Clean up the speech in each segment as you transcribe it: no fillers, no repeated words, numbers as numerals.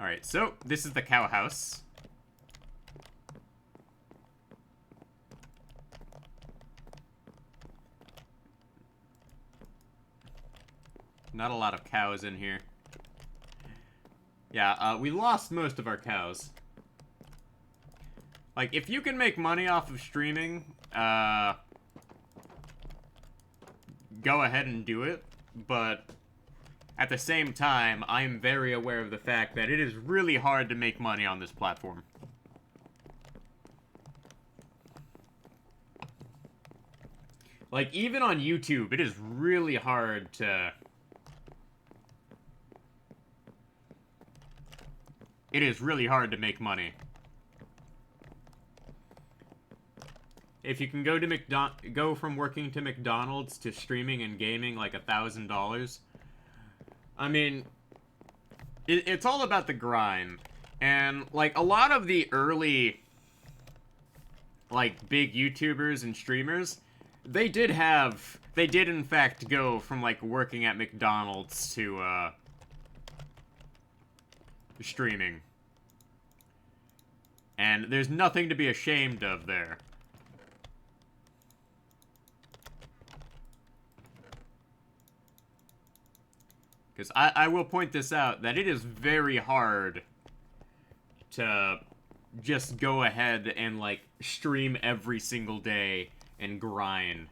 Alright, so this is the cow house. Not a lot of cows in here. Yeah, we lost most of our cows. Like, if you can make money off of streaming, go ahead and do it. But at the same time, I'm very aware of the fact that it is really hard to make money on this platform. Like, even on YouTube, it is really hard to... It is really hard to make money. If you can go from working to McDonald's to streaming and gaming like $1,000, I mean, it's all about the grind. And like a lot of the early like big YouTubers and streamers, they did in fact go from like working at McDonald's to streaming. And there's nothing to be ashamed of there. Because I will point this out, that it is very hard to just go ahead and, like, stream every single day and grind.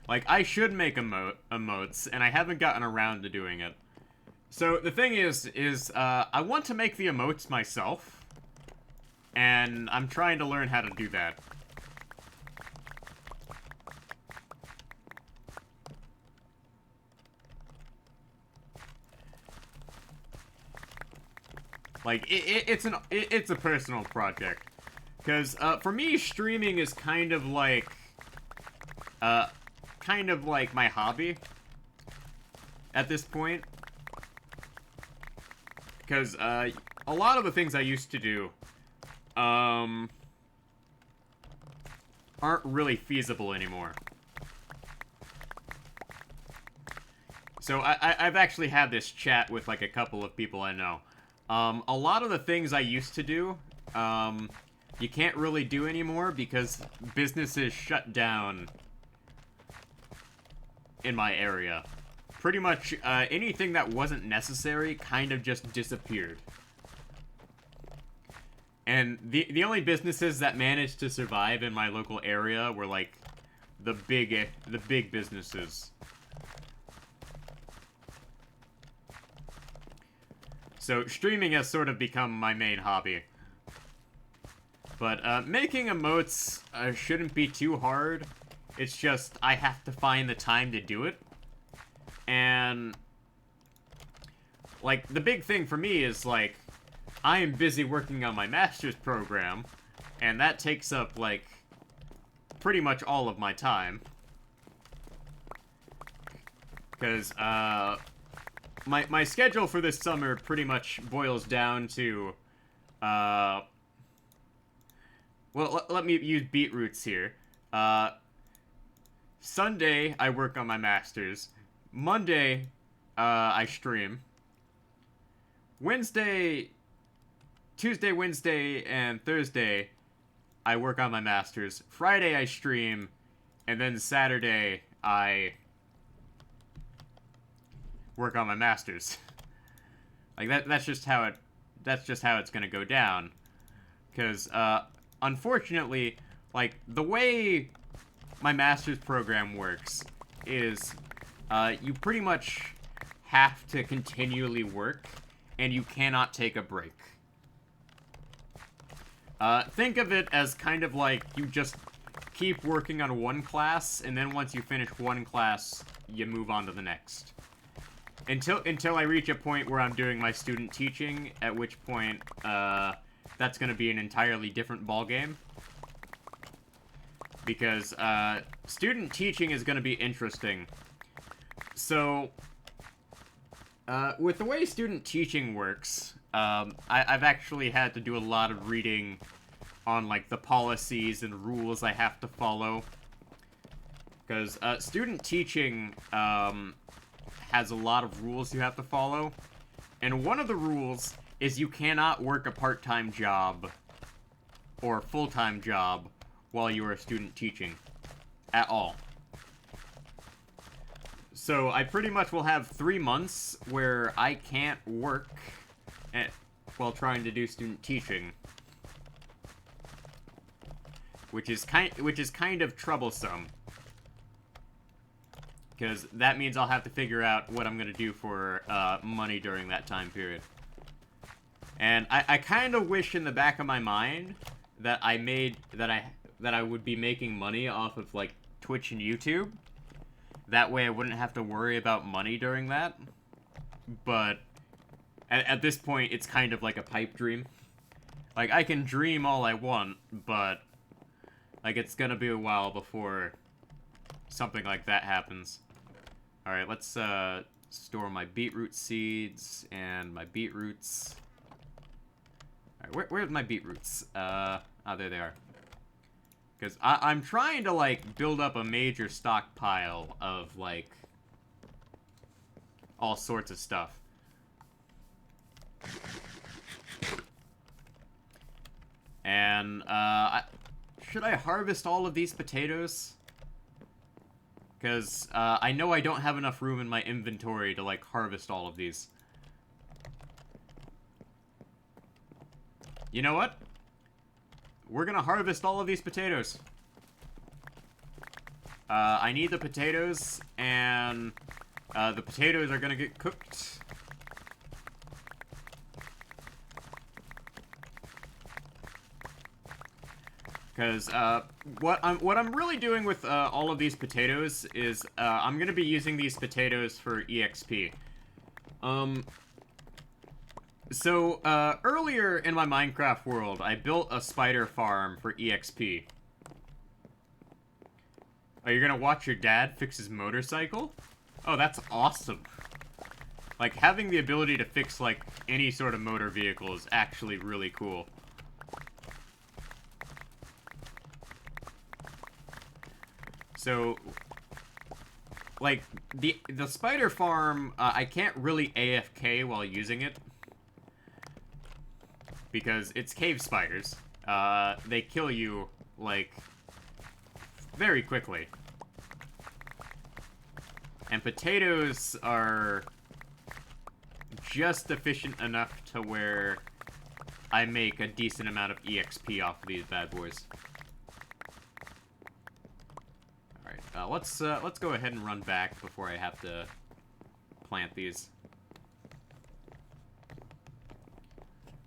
Like, I should make emotes, and I haven't gotten around to doing it. So, the thing is I want to make the emotes myself, and I'm trying to learn how to do that. Like, it's a personal project. Because, for me, streaming is kind of like my hobby at this point. Because, a lot of the things I used to do, aren't really feasible anymore. So, I've actually had this chat with, like, a couple of people I know. A lot of the things I used to do, you can't really do anymore because businesses shut down in my area. Pretty much, anything that wasn't necessary kind of just disappeared. And the only businesses that managed to survive in my local area were, like, the big businesses. So, streaming has sort of become my main hobby. But, making emotes shouldn't be too hard. It's just, I have to find the time to do it. And, like, the big thing for me is, like, I am busy working on my master's program, and that takes up, like, pretty much all of my time. Because, my schedule for this summer pretty much boils down to, well, let me use beetroots here. Sunday, I work on my master's. Monday, I stream. Tuesday, Wednesday, and Thursday, I work on my master's. Friday, I stream. And then Saturday, I work on my master's. Like, that's just how it's gonna go down. Because, unfortunately, like, the way my master's program works is, you pretty much have to continually work, and you cannot take a break. Think of it as kind of like you just keep working on one class, and then once you finish one class, you move on to the next. Until I reach a point where I'm doing my student teaching, at which point, that's gonna be an entirely different ballgame. Because, student teaching is gonna be interesting. So, with the way student teaching works, I've actually had to do a lot of reading on, like, the policies and rules I have to follow. Because, student teaching, has a lot of rules you have to follow. And one of the rules is you cannot work a part-time job or full-time job while you are a student teaching. At all. So I pretty much will have 3 months where I can't work while trying to do student teaching. Which is kind of troublesome. Because that means I'll have to figure out what I'm gonna do for money during that time period. And I kind of wish in the back of my mind that I would be making money off of like Twitch and YouTube. That way I wouldn't have to worry about money during that. But at this point, it's kind of like a pipe dream. Like, I can dream all I want, but like, it's gonna be a while before something like that happens. Alright, let's store my beetroot seeds and my beetroots. Alright, where's my beetroots? Oh, there they are. Because I'm trying to, like, build up a major stockpile of, like, all sorts of stuff. And, should I harvest all of these potatoes? Because, I know I don't have enough room in my inventory to, like, harvest all of these. You know what? We're gonna harvest all of these potatoes. I need the potatoes, and the potatoes are gonna get cooked. Because what I'm really doing with all of these potatoes is I'm gonna be using these potatoes for EXP. So, earlier in my Minecraft world, I built a spider farm for EXP. Are you gonna watch your dad fix his motorcycle? Oh, that's awesome. Like, having the ability to fix, like, any sort of motor vehicle is actually really cool. So, like, the spider farm, I can't really AFK while using it. Because it's cave spiders. They kill you, like, very quickly. And potatoes are just efficient enough to where I make a decent amount of EXP off of these bad boys. Alright, let's go ahead and run back before I have to plant these.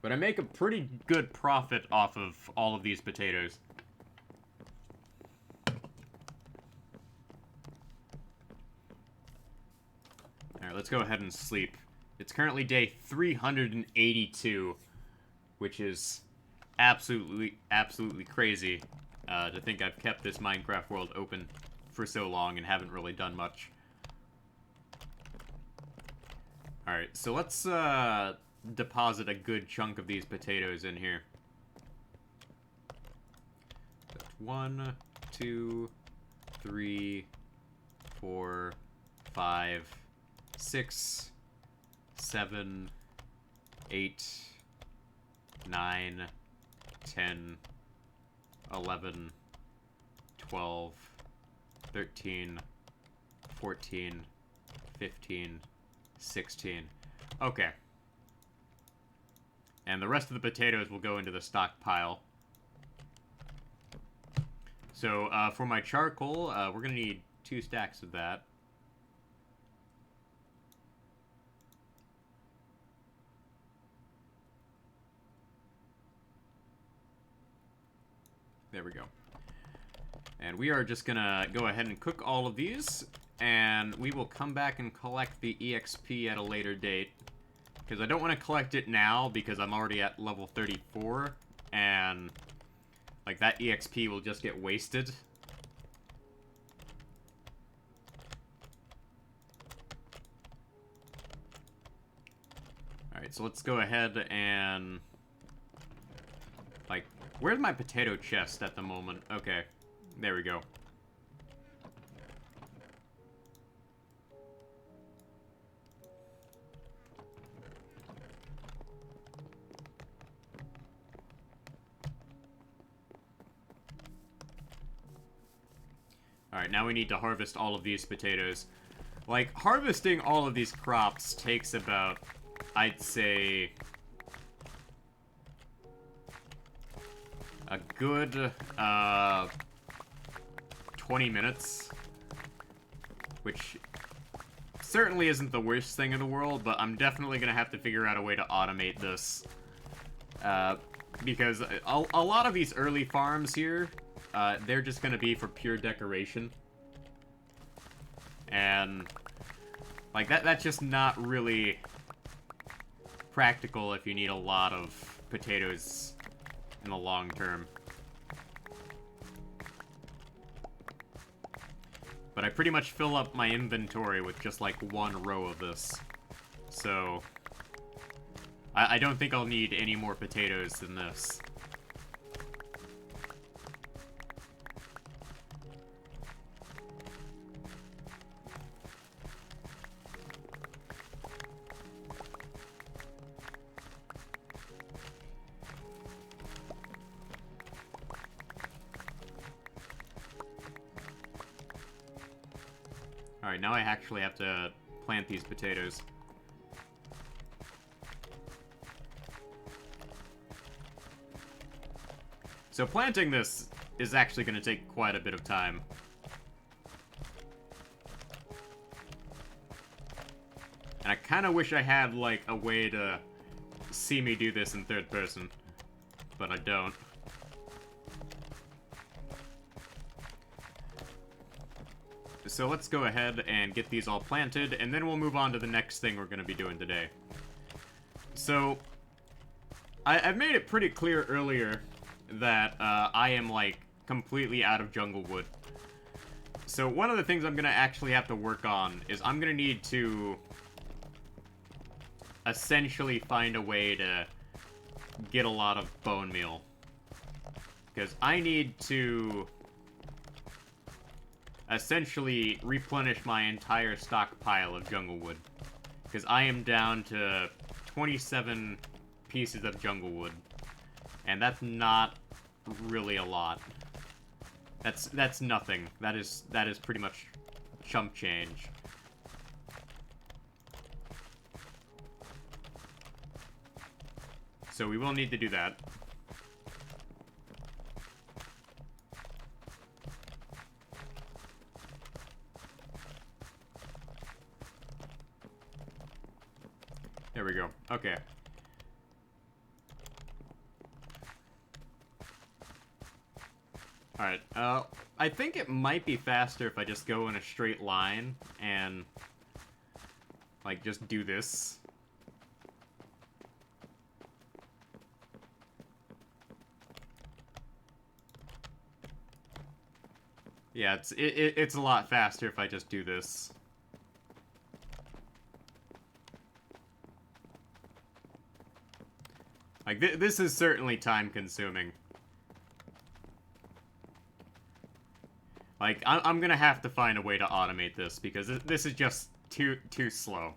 But I make a pretty good profit off of all of these potatoes. Alright, let's go ahead and sleep. It's currently day 382, which is absolutely crazy to think I've kept this Minecraft world open for so long and haven't really done much. Alright, so let's deposit a good chunk of these potatoes in here. That's 1, 2, 3, 4, 5, 6, 7, 8, 9, 10, 11, 12, 13, 14, 15, 16. Okay. And the rest of the potatoes will go into the stockpile. So, for my charcoal, we're gonna need 2 stacks of that. There we go. And we are just gonna go ahead and cook all of these, and we will come back and collect the EXP at a later date. Because I don't want to collect it now, because I'm already at level 34, and, like, that EXP will just get wasted. Alright, so let's go ahead and, like, where's my potato chest at the moment? Okay, there we go. Alright, now we need to harvest all of these potatoes. Like, harvesting all of these crops takes about, I'd say, a good, 20 minutes. Which certainly isn't the worst thing in the world, but I'm definitely gonna have to figure out a way to automate this. Because a lot of these early farms here, they're just gonna be for pure decoration. And, like, that's just not really practical if you need a lot of potatoes in the long term. But I pretty much fill up my inventory with just, like, one row of this. So, I don't think I'll need any more potatoes than this. Alright, now I actually have to plant these potatoes. So planting this is actually going to take quite a bit of time. And I kind of wish I had, like, a way to see me do this in third person. But I don't. So let's go ahead and get these all planted, and then we'll move on to the next thing we're going to be doing today. So, I've made it pretty clear earlier that I am, like, completely out of jungle wood. So one of the things I'm going to actually have to work on is I'm going to need to essentially find a way to get a lot of bone meal. Because I need to essentially replenish my entire stockpile of jungle wood. Because I am down to 27 pieces of jungle wood. And that's not really a lot. That's nothing. That is pretty much chump change. So we will need to do that. There we go. Okay. Alright, I think it might be faster if I just go in a straight line and, like, just do this. Yeah, it's a lot faster if I just do this. Like, this is certainly time-consuming. Like, I'm gonna have to find a way to automate this, because this is just too slow.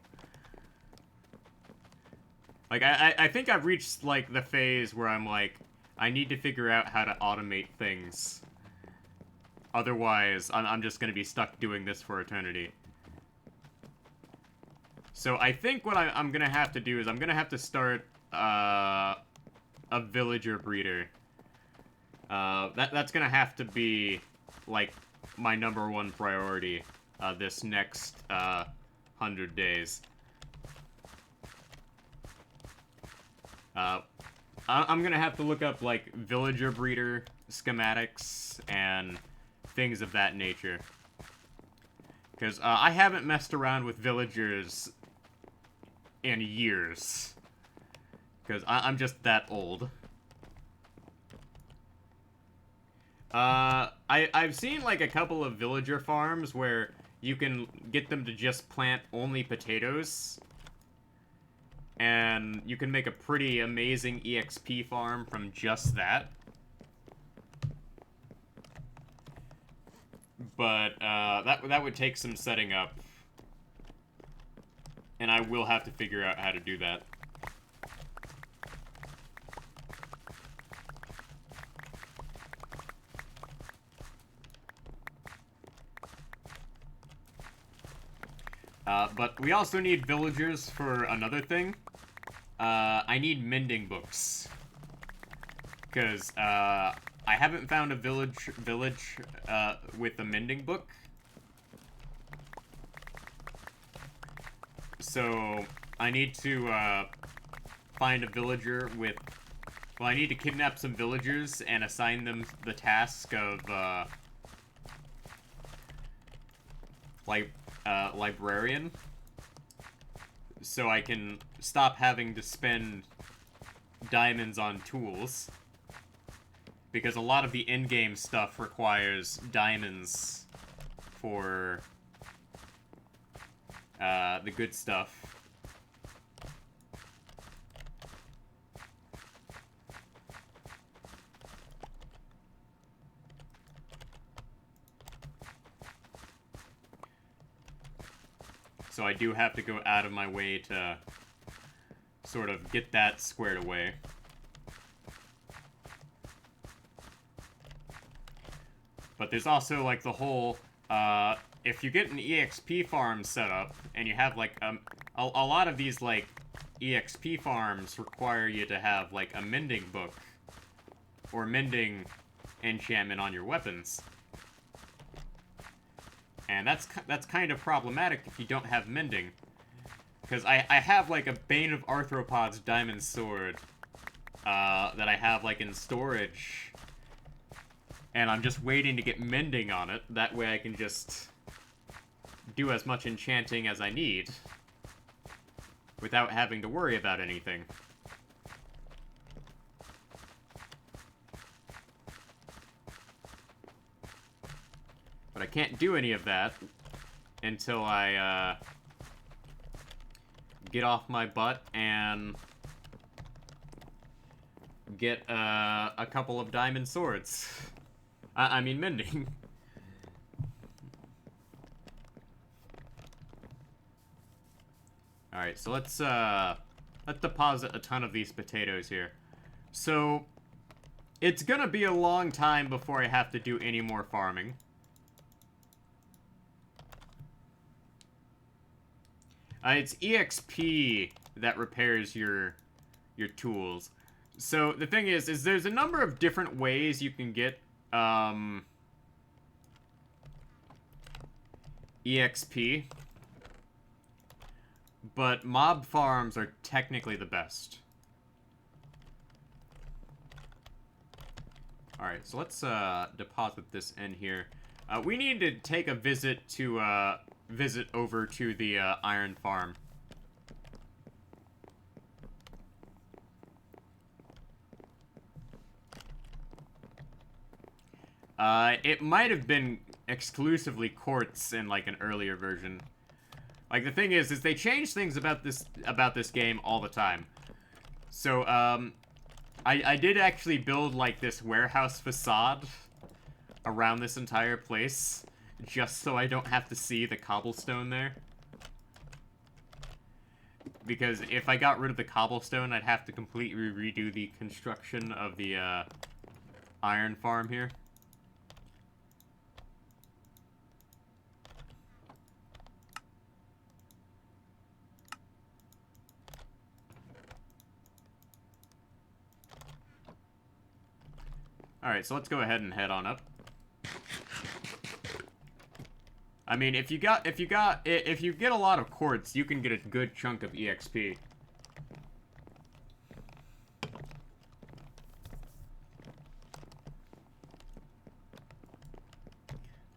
Like, I think I've reached, like, the phase where I'm like, I need to figure out how to automate things. Otherwise, I'm just gonna be stuck doing this for eternity. So I think what I'm gonna have to do is I'm gonna have to start a villager breeder. That's gonna have to be, like, my #1 priority this next 100 days. I'm gonna have to look up, like, villager breeder schematics and things of that nature. Because I haven't messed around with villagers in years. Because I'm just that old. I've seen, like, a couple of villager farms where you can get them to just plant only potatoes. And you can make a pretty amazing EXP farm from just that. But, that would take some setting up. And I will have to figure out how to do that. But we also need villagers for another thing. I need mending books. Because, I haven't found a village, with a mending book. So, I need to, find a villager with... Well, I need to kidnap some villagers and assign them the task of, librarian. So I can stop having to spend diamonds on tools. Because a lot of the in-game stuff requires diamonds for, the good stuff. So I do have to go out of my way to sort of get that squared away. But there's also, like, the whole, if you get an EXP farm set up, and you have, like, a lot of these, like, EXP farms require you to have, like, a mending book, or mending enchantment on your weapons. And that's kind of problematic if you don't have mending. Because I have, like, a Bane of Arthropods diamond sword, that I have, like, in storage. And I'm just waiting to get mending on it. That way I can just do as much enchanting as I need without having to worry about anything. But I can't do any of that until I, get off my butt and get, a couple of diamond swords. I mean mending. Alright, so let's deposit a ton of these potatoes here. So, it's gonna be a long time before I have to do any more farming. It's EXP that repairs your tools. So, the thing is there's a number of different ways you can get, EXP. But mob farms are technically the best. Alright, so let's, deposit this in here. We need to take a visit to, visit over to the, iron farm. It might have been exclusively quartz in, like, an earlier version. Like, the thing is they change things about this game all the time. So, I did actually build, like, this warehouse facade around this entire place, just so I don't have to see the cobblestone there. Because if I got rid of the cobblestone, I'd have to completely redo the construction of the, iron farm here. Alright, so let's go ahead and head on up. I mean, if you get a lot of quartz, you can get a good chunk of EXP.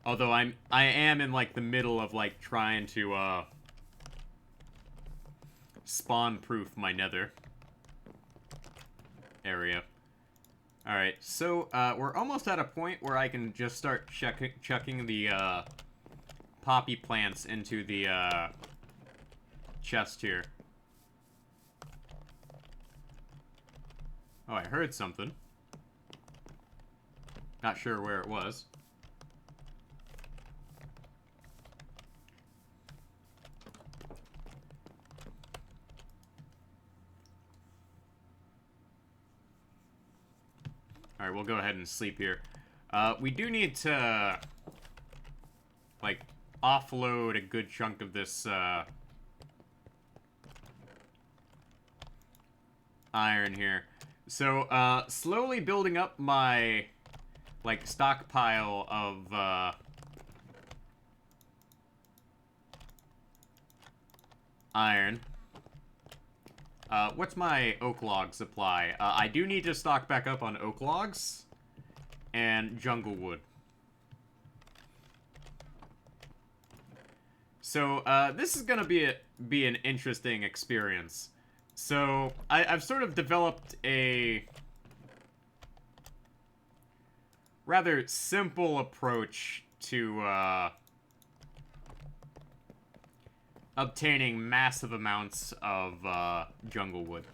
Although I am in, like, the middle of, like, trying to spawn-proof my nether area. Alright, so, we're almost at a point where I can just start chucking the, poppy plants into the, chest here. Oh, I heard something. Not sure where it was. Alright, we'll go ahead and sleep here. We do need to, like, offload a good chunk of this, iron here. So, slowly building up my, like, stockpile of, iron. What's my oak log supply? I do need to stock back up on oak logs and jungle wood. So, this is gonna be an interesting experience. So, I've sort of developed a rather simple approach to, obtaining massive amounts of, jungle wood.